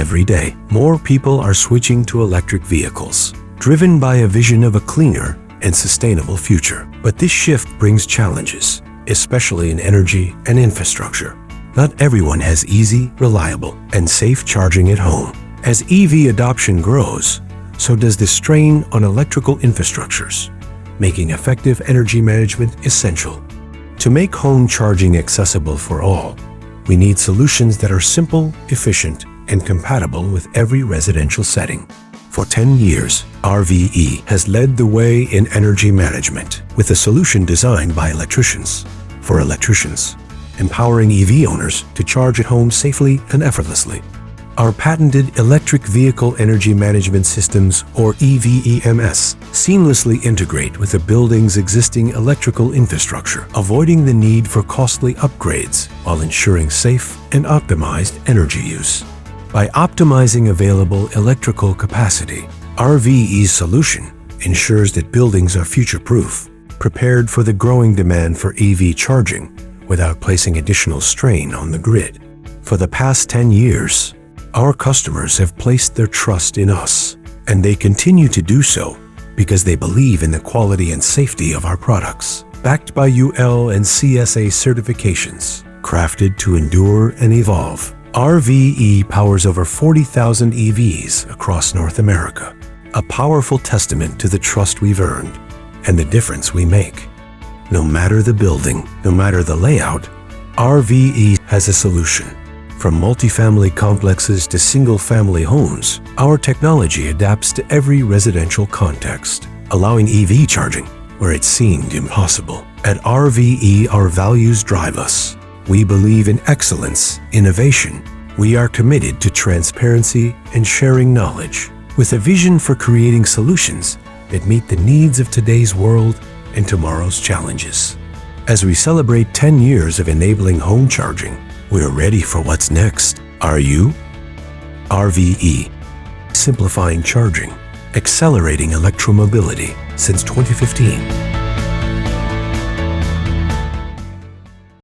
Every day, more people are switching to electric vehicles, driven by a vision of a cleaner and sustainable future. But this shift brings challenges, especially in energy and infrastructure. Not everyone has easy, reliable, and safe charging at home. As EV adoption grows, so does the strain on electrical infrastructures, making effective energy management essential. To make home charging accessible for all, we need solutions that are simple, efficient, and compatible with every residential setting. For 10 years, RVE has led the way in energy management with a solution designed by electricians for electricians, empowering EV owners to charge at home safely and effortlessly. Our patented electric vehicle energy management systems, or EVEMS, seamlessly integrate with a building's existing electrical infrastructure, avoiding the need for costly upgrades while ensuring safe and optimized energy use. By optimizing available electrical capacity, RVE's solution ensures that buildings are future-proof, prepared for the growing demand for EV charging without placing additional strain on the grid. For the past 10 years, our customers have placed their trust in us, and they continue to do so because they believe in the quality and safety of our products. Backed by UL and CSA certifications, crafted to endure and evolve, RVE powers over 40,000 EVs across North America, a powerful testament to the trust we've earned and the difference we make. No matter the building, no matter the layout, RVE has a solution. From multifamily complexes to single-family homes, our technology adapts to every residential context, allowing EV charging where it seemed impossible. At RVE, our values drive us. We believe in excellence, innovation. We are committed to transparency and sharing knowledge, with a vision for creating solutions that meet the needs of today's world and tomorrow's challenges. As we celebrate 10 years of enabling home charging, we're ready for what's next. Are you? RVE, simplifying charging, accelerating electromobility since 2015.